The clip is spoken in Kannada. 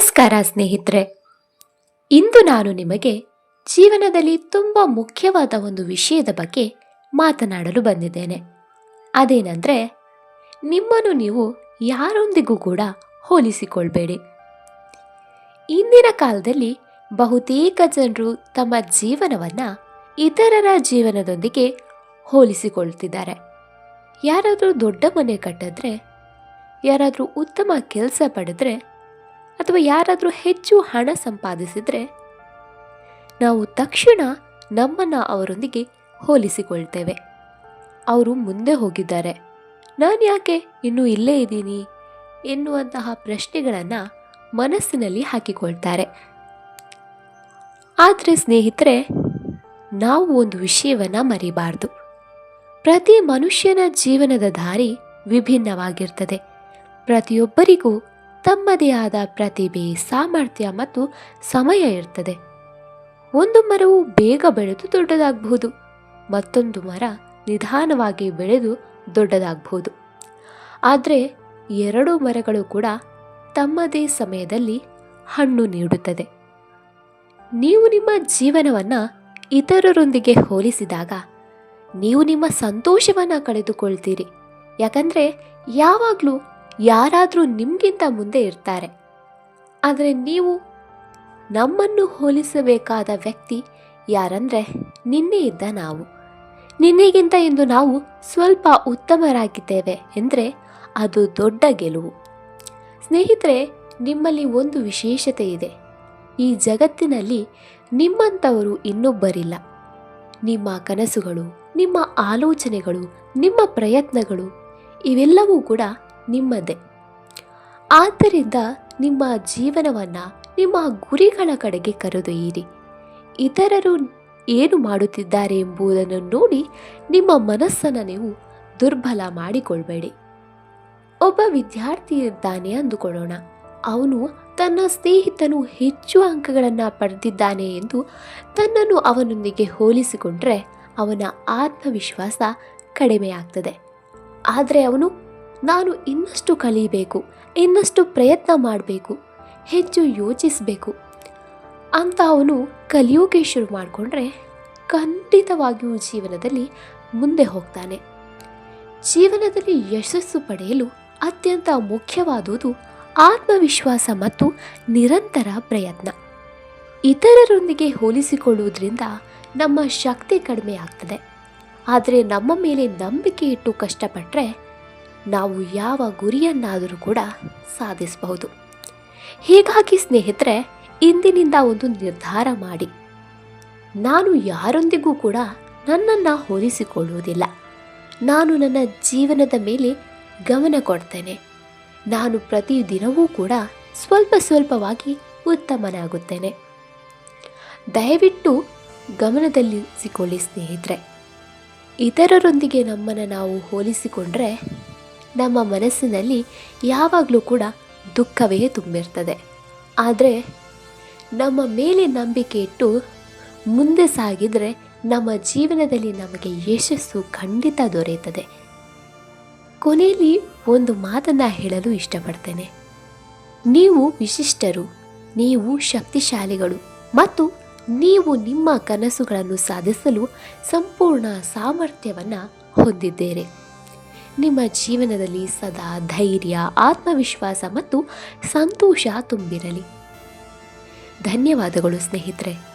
ನಮಸ್ಕಾರ ಸ್ನೇಹಿತರೆ. ಇಂದು ನಾನು ನಿಮಗೆ ಜೀವನದಲ್ಲಿ ತುಂಬ ಮುಖ್ಯವಾದ ಒಂದು ವಿಷಯದ ಬಗ್ಗೆ ಮಾತನಾಡಲು ಬಂದಿದ್ದೇನೆ. ಅದೇನೆಂದರೆ, ನಿಮ್ಮನ್ನು ನೀವು ಯಾರೊಂದಿಗೂ ಕೂಡ ಹೋಲಿಸಿಕೊಳ್ಬೇಡಿ. ಇಂದಿನ ಕಾಲದಲ್ಲಿ ಬಹುತೇಕ ಜನರು ತಮ್ಮ ಜೀವನವನ್ನು ಇತರರ ಜೀವನದೊಂದಿಗೆ ಹೋಲಿಸಿಕೊಳ್ತಿದ್ದಾರೆ. ಯಾರಾದರೂ ದೊಡ್ಡ ಮನೆ ಕಟ್ಟಿದ್ರೆ, ಯಾರಾದರೂ ಉತ್ತಮ ಕೆಲಸ ಪಡೆದ್ರೆ, ಅಥವಾ ಯಾರಾದರೂ ಹೆಚ್ಚು ಹಣ ಸಂಪಾದಿಸಿದರೆ ನಾವು ತಕ್ಷಣ ನಮ್ಮನ್ನು ಅವರೊಂದಿಗೆ ಹೋಲಿಸಿಕೊಳ್ತೇವೆ. ಅವರು ಮುಂದೆ ಹೋಗಿದ್ದಾರೆ, ನಾನು ಯಾಕೆ ಇನ್ನೂ ಇಲ್ಲೇ ಇದ್ದೀನಿ ಎನ್ನುವಂತಹ ಪ್ರಶ್ನೆಗಳನ್ನು ಮನಸ್ಸಿನಲ್ಲಿ ಹಾಕಿಕೊಳ್ತಾರೆ. ಆದರೆ ಸ್ನೇಹಿತರೆ, ನಾವು ಒಂದು ವಿಷಯವನ್ನು ಮರಿಬಾರ್ದು. ಪ್ರತಿ ಮನುಷ್ಯನ ಜೀವನದ ದಾರಿ ವಿಭಿನ್ನವಾಗಿರ್ತದೆ. ಪ್ರತಿಯೊಬ್ಬರಿಗೂ ತಮ್ಮದೇ ಆದ ಪ್ರತಿಭೆ, ಸಾಮರ್ಥ್ಯ ಮತ್ತು ಸಮಯ ಇರ್ತದೆ. ಒಂದು ಮರವು ಬೇಗ ಬೆಳೆದು ದೊಡ್ಡದಾಗಬಹುದು, ಮತ್ತೊಂದು ಮರ ನಿಧಾನವಾಗಿ ಬೆಳೆದು ದೊಡ್ಡದಾಗಬಹುದು. ಆದರೆ ಎರಡೂ ಮರಗಳು ಕೂಡ ತಮ್ಮದೇ ಸಮಯದಲ್ಲಿ ಹಣ್ಣು ನೀಡುತ್ತದೆ. ನೀವು ನಿಮ್ಮ ಜೀವನವನ್ನು ಇತರರೊಂದಿಗೆ ಹೋಲಿಸಿದಾಗ ನೀವು ನಿಮ್ಮ ಸಂತೋಷವನ್ನು ಕಳೆದುಕೊಳ್ತೀರಿ. ಯಾಕಂದರೆ ಯಾವಾಗಲೂ ಯಾರಾದರೂ ನಿಮಗಿಂತ ಮುಂದೆ ಇರ್ತಾರೆ. ಆದರೆ ನೀವು ನಮ್ಮನ್ನು ಹೋಲಿಸಬೇಕಾದ ವ್ಯಕ್ತಿ ಯಾರಂದರೆ ನಿನ್ನೆ ಇದ್ದ ನಾವು. ನಿನ್ನೆಗಿಂತ ಇಂದು ನಾವು ಸ್ವಲ್ಪ ಉತ್ತಮರಾಗಿದ್ದೇವೆ ಎಂದರೆ ಅದು ದೊಡ್ಡ ಗೆಲುವು. ಸ್ನೇಹಿತರೆ, ನಿಮ್ಮಲ್ಲಿ ಒಂದು ವಿಶೇಷತೆ ಇದೆ. ಈ ಜಗತ್ತಿನಲ್ಲಿ ನಿಮ್ಮಂಥವರು ಇನ್ನೊಬ್ಬರಿಲ್ಲ. ನಿಮ್ಮ ಕನಸುಗಳು, ನಿಮ್ಮ ಆಲೋಚನೆಗಳು, ನಿಮ್ಮ ಪ್ರಯತ್ನಗಳು ಇವೆಲ್ಲವೂ ಕೂಡ ನಿಮ್ಮದೇ. ಆದ್ದರಿಂದ ನಿಮ್ಮ ಜೀವನವನ್ನು ನಿಮ್ಮ ಗುರಿಗಳ ಕಡೆಗೆ ಕರೆದೊಯ್ಯಿರಿ. ಇತರರು ಏನು ಮಾಡುತ್ತಿದ್ದಾರೆ ಎಂಬುದನ್ನು ನೋಡಿ ನಿಮ್ಮ ಮನಸ್ಸನ್ನು ನೀವು ದುರ್ಬಲ ಮಾಡಿಕೊಳ್ಬೇಡಿ. ಒಬ್ಬ ವಿದ್ಯಾರ್ಥಿ ಇದ್ದಾನೆ ಅಂದುಕೊಳ್ಳೋಣ. ಅವನು ತನ್ನ ಸ್ನೇಹಿತನು ಹೆಚ್ಚು ಅಂಕಗಳನ್ನು ಪಡೆದಿದ್ದಾನೆ ಎಂದು ತನ್ನನ್ನು ಅವನೊಂದಿಗೆ ಹೋಲಿಸಿಕೊಂಡ್ರೆ ಅವನ ಆತ್ಮವಿಶ್ವಾಸ ಕಡಿಮೆಯಾಗ್ತದೆ. ಆದರೆ ಅವನು ನಾನು ಇನ್ನಷ್ಟು ಕಲಿಯಬೇಕು, ಇನ್ನಷ್ಟು ಪ್ರಯತ್ನ ಮಾಡಬೇಕು, ಹೆಚ್ಚು ಯೋಚಿಸಬೇಕು ಅಂತ ಅವನು ಕಲಿಯೋಕೆ ಶುರು ಮಾಡಿಕೊಂಡ್ರೆ ಖಂಡಿತವಾಗಿಯೂ ಜೀವನದಲ್ಲಿ ಮುಂದೆ ಹೋಗ್ತಾನೆ. ಜೀವನದಲ್ಲಿ ಯಶಸ್ಸು ಪಡೆಯಲು ಅತ್ಯಂತ ಮುಖ್ಯವಾದುದು ಆತ್ಮವಿಶ್ವಾಸ ಮತ್ತು ನಿರಂತರ ಪ್ರಯತ್ನ. ಇತರರೊಂದಿಗೆ ಹೋಲಿಸಿಕೊಳ್ಳುವುದರಿಂದ ನಮ್ಮ ಶಕ್ತಿ ಕಡಿಮೆ ಆಗ್ತದೆ. ಆದರೆ ನಮ್ಮ ಮೇಲೆ ನಂಬಿಕೆ ಇಟ್ಟು ಕಷ್ಟಪಟ್ಟರೆ ನಾವು ಯಾವ ಗುರಿಯನ್ನಾದರೂ ಕೂಡ ಸಾಧಿಸಬಹುದು. ಹೀಗಾಗಿ ಸ್ನೇಹಿತರೆ, ಇಂದಿನಿಂದ ಒಂದು ನಿರ್ಧಾರ ಮಾಡಿ, ನಾನು ಯಾರೊಂದಿಗೂ ಕೂಡ ನನ್ನನ್ನು ಹೋಲಿಸಿಕೊಳ್ಳುವುದಿಲ್ಲ. ನಾನು ನನ್ನ ಜೀವನದ ಮೇಲೆ ಗಮನ ಕೊಡ್ತೇನೆ. ನಾನು ಪ್ರತಿದಿನವೂ ಕೂಡ ಸ್ವಲ್ಪ ಸ್ವಲ್ಪವಾಗಿ ಉತ್ತಮನಾಗುತ್ತೇನೆ. ದಯವಿಟ್ಟು ಗಮನದಲ್ಲಿರಿಸಿಕೊಳ್ಳಿ ಸ್ನೇಹಿತರೆ. ಇತರರೊಂದಿಗೆ ನಮ್ಮನ್ನು ನಾವು ಹೋಲಿಸಿಕೊಂಡ್ರೆ ನಮ್ಮ ಮನಸ್ಸಿನಲ್ಲಿ ಯಾವಾಗಲೂ ಕೂಡ ದುಃಖವೇ ತುಂಬಿರ್ತದೆ. ಆದರೆ ನಮ್ಮ ಮೇಲೆ ನಂಬಿಕೆ ಇಟ್ಟು ಮುಂದೆ ಸಾಗಿದರೆ ನಮ್ಮ ಜೀವನದಲ್ಲಿ ನಮಗೆ ಯಶಸ್ಸು ಖಂಡಿತ ದೊರೆಯುತ್ತದೆ. ಕೊನೆಯಲ್ಲಿ ಒಂದು ಮಾತನ್ನು ಹೇಳಲು ಇಷ್ಟಪಡ್ತೇನೆ. ನೀವು ವಿಶಿಷ್ಟರು, ನೀವು ಶಕ್ತಿಶಾಲಿಗಳು ಮತ್ತು ನೀವು ನಿಮ್ಮ ಕನಸುಗಳನ್ನು ಸಾಧಿಸಲು ಸಂಪೂರ್ಣ ಸಾಮರ್ಥ್ಯವನ್ನು ಹೊಂದಿದ್ದೀರಿ. ನಿಮ್ಮ ಜೀವನದಲ್ಲಿ ಸದಾ ಧೈರ್ಯ, ಆತ್ಮವಿಶ್ವಾಸ ಮತ್ತು ಸಂತೋಷ ತುಂಬಿರಲಿ. ಧನ್ಯವಾದಗಳು ಸ್ನೇಹಿತರೆ.